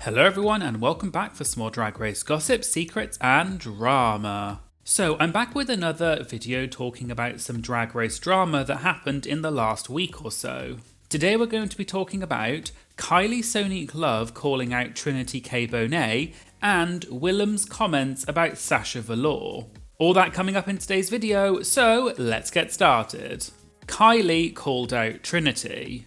Hello everyone and welcome back for some more Drag Race gossip, secrets and drama. So I'm back with another video talking about some Drag Race drama that happened in the last week or so. Today we're going to be talking about Kylie Sonique Love calling out Trinity K. Bonet and Willam's comments about Sasha Velour. All that coming up in today's video, so let's get started. Kylie called out Trinity.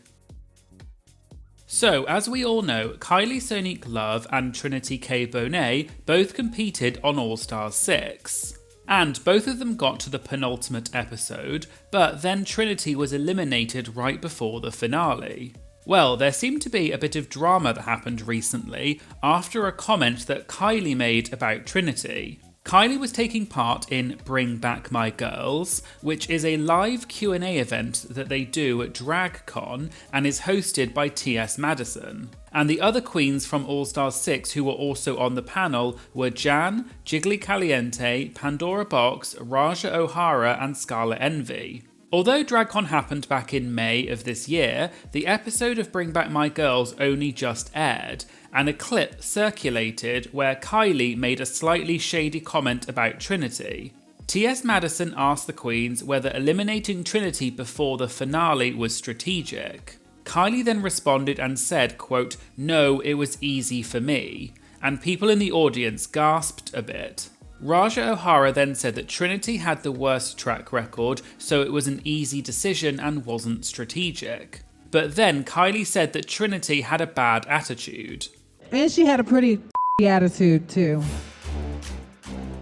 So, as we all know, Kylie Sonique Love and Trinity K. Bonet both competed on All Stars 6. And both of them got to the penultimate episode, but then Trinity was eliminated right before the finale. Well, there seemed to be a bit of drama that happened recently after a comment that Kylie made about Trinity. Kylie was taking part in Bring Back My Girls, which is a live Q&A event that they do at DragCon and is hosted by T.S. Madison. And the other queens from All Stars 6 who were also on the panel were Jan, Jiggly Caliente, Pandora Box, Raja O'Hara and Scarlet Envy. Although DragCon happened back in May of this year, the episode of Bring Back My Girls only just aired, and a clip circulated where Kylie made a slightly shady comment about Trinity. T.S. Madison asked the queens whether eliminating Trinity before the finale was strategic. Kylie then responded and said, quote, "No, it was easy for me," and people in the audience gasped a bit. Raja O'Hara then said that Trinity had the worst track record, so it was an easy decision and wasn't strategic. But then Kylie said that Trinity had a bad attitude. And she had a pretty attitude too.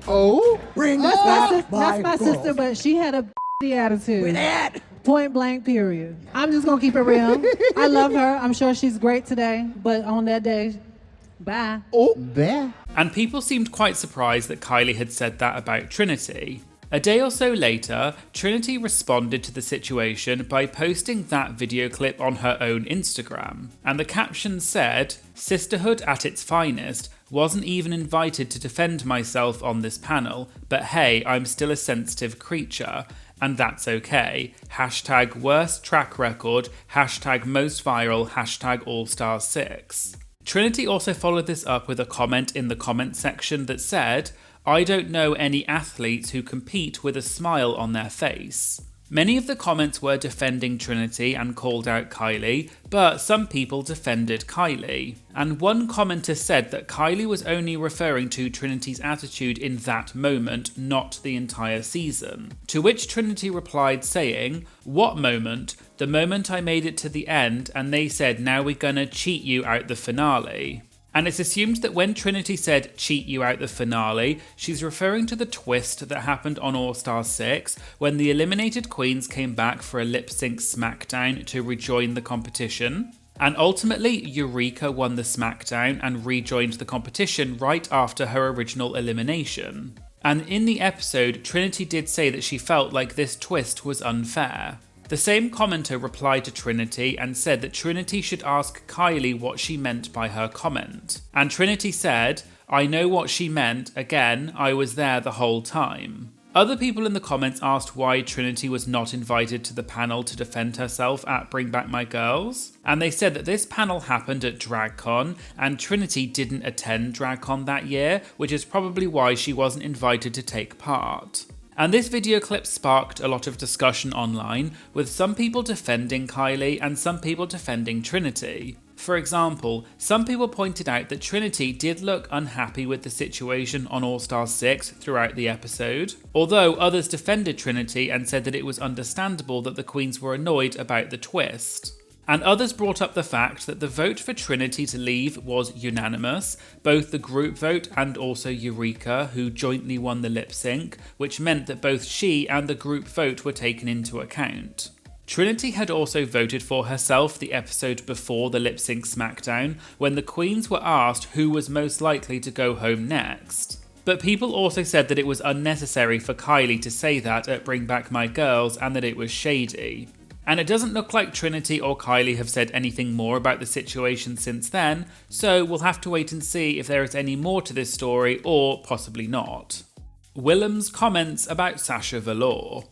Oh, That's my sister, but she had a attitude. With that. Point blank, period. I'm just gonna keep it real. I love her. I'm sure she's great today, but on that day, bye. Oh, there. And people seemed quite surprised that Kylie had said that about Trinity. A day or so later, Trinity responded to the situation by posting that video clip on her own Instagram. And the caption said, "Sisterhood at its finest, wasn't even invited to defend myself on this panel, but hey, I'm still a sensitive creature. And that's okay. Hashtag worst track record, hashtag most viral, hashtag AllStars6. Trinity also followed this up with a comment in the comment section that said, "I don't know any athletes who compete with a smile on their face." Many of the comments were defending Trinity and called out Kylie, but some people defended Kylie. And one commenter said that Kylie was only referring to Trinity's attitude in that moment, not the entire season. To which Trinity replied saying, "What moment? The moment I made it to the end and they said, now we're gonna cheat you out the finale." And it's assumed that when Trinity said cheat you out the finale, she's referring to the twist that happened on All Stars 6 when the eliminated queens came back for a lip sync smackdown to rejoin the competition. And ultimately, Eureka won the smackdown and rejoined the competition right after her original elimination. And in the episode, Trinity did say that she felt like this twist was unfair. The same commenter replied to Trinity and said that Trinity should ask Kylie what she meant by her comment. And Trinity said, "I know what she meant, again, I was there the whole time." Other people in the comments asked why Trinity was not invited to the panel to defend herself at Bring Back My Girls. And they said that this panel happened at DragCon and Trinity didn't attend DragCon that year, which is probably why she wasn't invited to take part. And this video clip sparked a lot of discussion online, with some people defending Kylie and some people defending Trinity. For example, some people pointed out that Trinity did look unhappy with the situation on All Stars 6 throughout the episode, although others defended Trinity and said that it was understandable that the queens were annoyed about the twist. And others brought up the fact that the vote for Trinity to leave was unanimous, both the group vote and also Eureka, who jointly won the lip sync, which meant that both she and the group vote were taken into account. Trinity had also voted for herself the episode before the lip sync smackdown, when the queens were asked who was most likely to go home next. But people also said that it was unnecessary for Kylie to say that at Bring Back My Girls and that it was shady. And it doesn't look like Trinity or Kylie have said anything more about the situation since then, so we'll have to wait and see if there is any more to this story or possibly not. Willam's comments about Sasha Velour.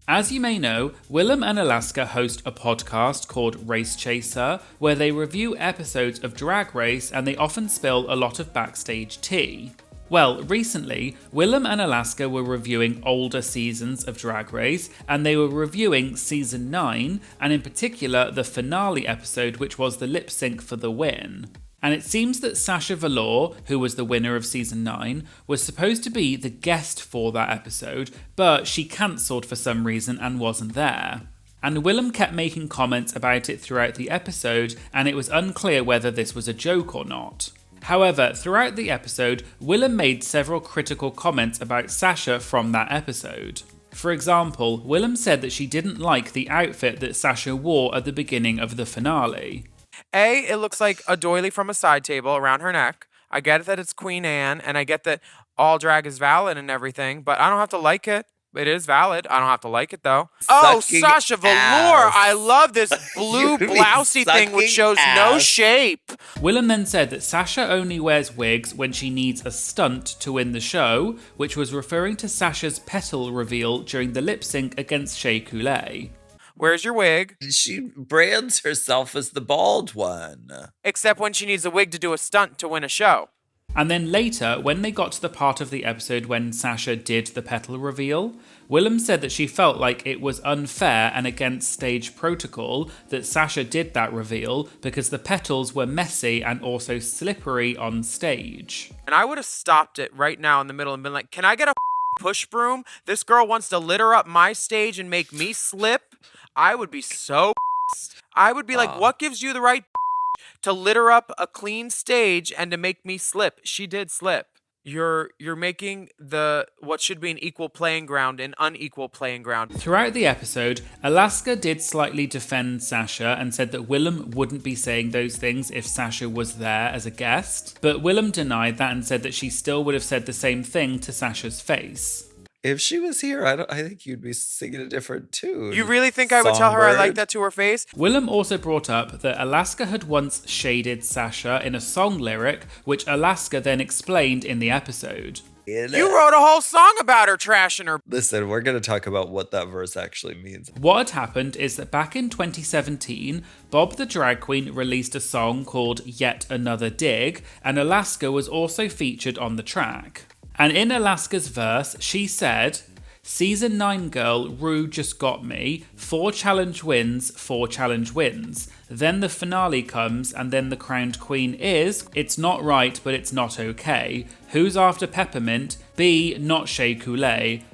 As you may know, Willam and Alaska host a podcast called Race Chaser, where they review episodes of Drag Race and they often spill a lot of backstage tea. Well, recently, Willam and Alaska were reviewing older seasons of Drag Race, and they were reviewing season 9, and in particular the finale episode, which was the lip sync for the win. And it seems that Sasha Velour, who was the winner of season 9, was supposed to be the guest for that episode, but she cancelled for some reason and wasn't there. And Willam kept making comments about it throughout the episode, and it was unclear whether this was a joke or not. However, throughout the episode, Willam made several critical comments about Sasha from that episode. For example, Willam said that she didn't like the outfit that Sasha wore at the beginning of the finale. It looks like a doily from a side table around her neck. I get that it's Queen Anne, and I get that all drag is valid and everything, but I don't have to like it. It is valid. I don't have to like it, though. Oh, Sasha Velour! I love this blue blousey thing which shows no shape. Willam then said that Sasha only wears wigs when she needs a stunt to win the show, which was referring to Sasha's petal reveal during the lip sync against Shea Coulee. Where's your wig? She brands herself as the bald one. Except when she needs a wig to do a stunt to win a show. And then later, when they got to the part of the episode when Sasha did the petal reveal, Willam said that she felt like it was unfair and against stage protocol that Sasha did that reveal because the petals were messy and also slippery on stage. And I would have stopped it right now in the middle and been like, can I get a push broom? This girl wants to litter up my stage and make me slip. I would be so pissed. I would be like, what gives you the right to litter up a clean stage and to make me slip? She did slip. You're making the what should be an equal playing ground an unequal playing ground. Throughout the episode, Alaska did slightly defend Sasha and said that Willam wouldn't be saying those things if Sasha was there as a guest, but Willam denied that and said that she still would have said the same thing to Sasha's face. If she was here, I think you'd be singing a different tune. You really think I would tell her I like that to her face? Willam also brought up that Alaska had once shaded Sasha in a song lyric, which Alaska then explained in the episode. You wrote a whole song about her trashing her. Listen, we're going to talk about what that verse actually means. What had happened is that back in 2017, Bob the Drag Queen released a song called Yet Another Dig, and Alaska was also featured on the track. And in Alaska's verse, she said, "Season 9 girl, Rue just got me. 4 challenge wins, 4 challenge wins. Then the finale comes, and then the crowned queen is, it's not right, but it's not okay. Who's after Peppermint? B, not Shea Coulee.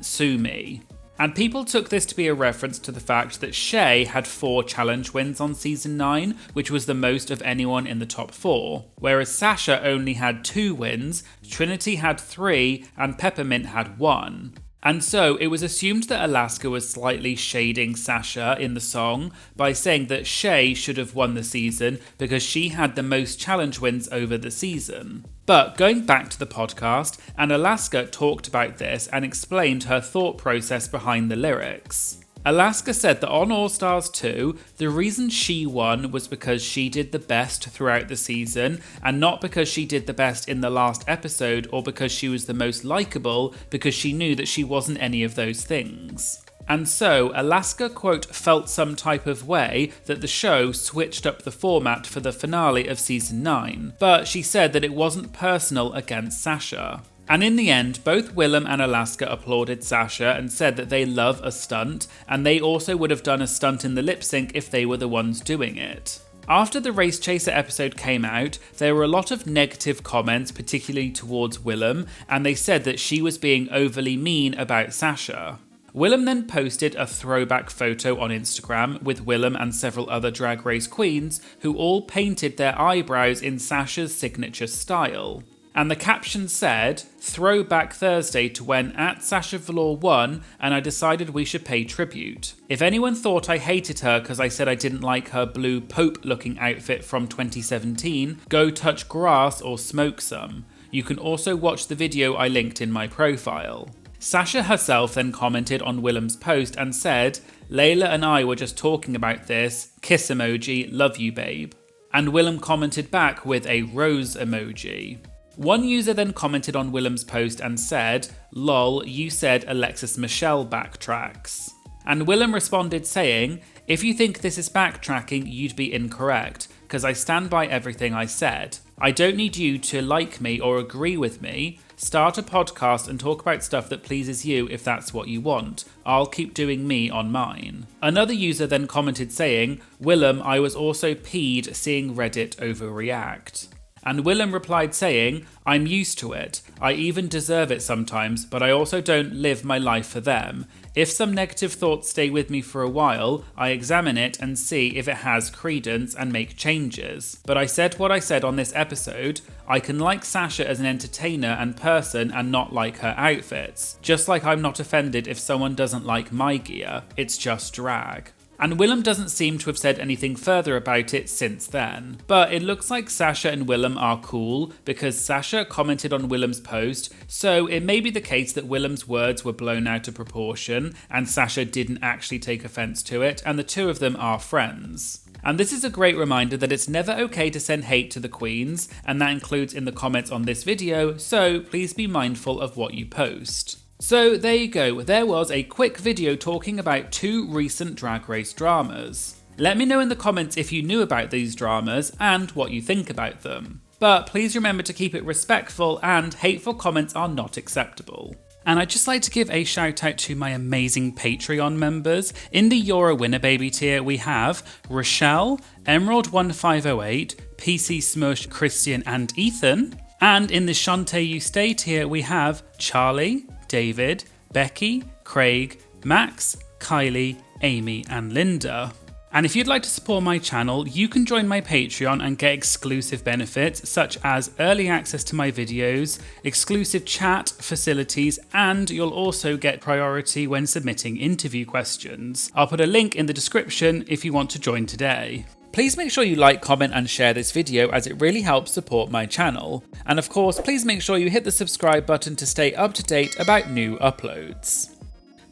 Sue me." And people took this to be a reference to the fact that Shea had 4 challenge wins on season 9, which was the most of anyone in the top 4. Whereas Sasha only had 2 wins, Trinity had 3, and Peppermint had 1. And so it was assumed that Alaska was slightly shading Sasha in the song by saying that Shea should have won the season because she had the most challenge wins over the season. But going back to the podcast, and Alaska talked about this and explained her thought process behind the lyrics. Alaska said that on All Stars 2, the reason she won was because she did the best throughout the season, and not because she did the best in the last episode or because she was the most likeable, because she knew that she wasn't any of those things. And so, Alaska, quote, felt some type of way that the show switched up the format for the finale of season 9, but she said that it wasn't personal against Sasha. And in the end, both Willam and Alaska applauded Sasha and said that they love a stunt, and they also would have done a stunt in the lip sync if they were the ones doing it. After the Race Chaser episode came out, there were a lot of negative comments, particularly towards Willam, and they said that she was being overly mean about Sasha. Willam then posted a throwback photo on Instagram with Willam and several other Drag Race queens who all painted their eyebrows in Sasha's signature style. And the caption said, "Throwback Thursday to when @Sasha Velour won and I decided we should pay tribute. If anyone thought I hated her because I said I didn't like her blue Pope looking outfit from 2017, go touch grass or smoke some. You can also watch the video I linked in my profile." Sasha herself then commented on Willam's post and said, "Layla and I were just talking about this, kiss emoji, love you babe." And Willam commented back with a rose emoji. One user then commented on Willam's post and said, "Lol, you said Alexis Michelle backtracks." And Willam responded saying, "If you think this is backtracking, you'd be incorrect, because I stand by everything I said. I don't need you to like me or agree with me. Start a podcast and talk about stuff that pleases you if that's what you want. I'll keep doing me on mine." Another user then commented saying, "Willam, I was also peed seeing Reddit overreact." And Willam replied saying, "I'm used to it. I even deserve it sometimes, but I also don't live my life for them. If some negative thoughts stay with me for a while, I examine it and see if it has credence and make changes. But I said what I said on this episode. I can like Sasha as an entertainer and person and not like her outfits. Just like I'm not offended if someone doesn't like my gear. It's just drag." And Willam doesn't seem to have said anything further about it since then. But it looks like Sasha and Willam are cool because Sasha commented on Willam's post, so it may be the case that Willam's words were blown out of proportion and Sasha didn't actually take offense to it, and the two of them are friends. And this is a great reminder that it's never okay to send hate to the queens, and that includes in the comments on this video, so please be mindful of what you post. So there you go, there was a quick video talking about 2 recent Drag Race dramas. Let me know in the comments if you knew about these dramas and what you think about them. But please remember to keep it respectful and hateful comments are not acceptable. And I'd just like to give a shout out to my amazing Patreon members. In the You're a Winner Baby tier we have Rochelle, Emerald1508, PC Smush, Christian and Ethan. And in the Shantae You Stay tier we have Charlie, David, Becky, Craig, Max, Kylie, Amy and Linda. And if you'd like to support my channel, you can join my Patreon and get exclusive benefits such as early access to my videos, exclusive chat facilities, and you'll also get priority when submitting interview questions. I'll put a link in the description if you want to join today. Please make sure you like, comment and share this video as it really helps support my channel. And of course, please make sure you hit the subscribe button to stay up to date about new uploads.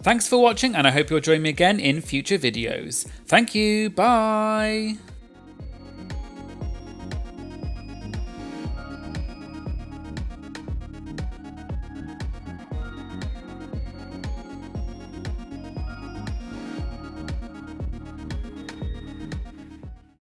Thanks for watching and I hope you'll join me again in future videos. Thank you, bye!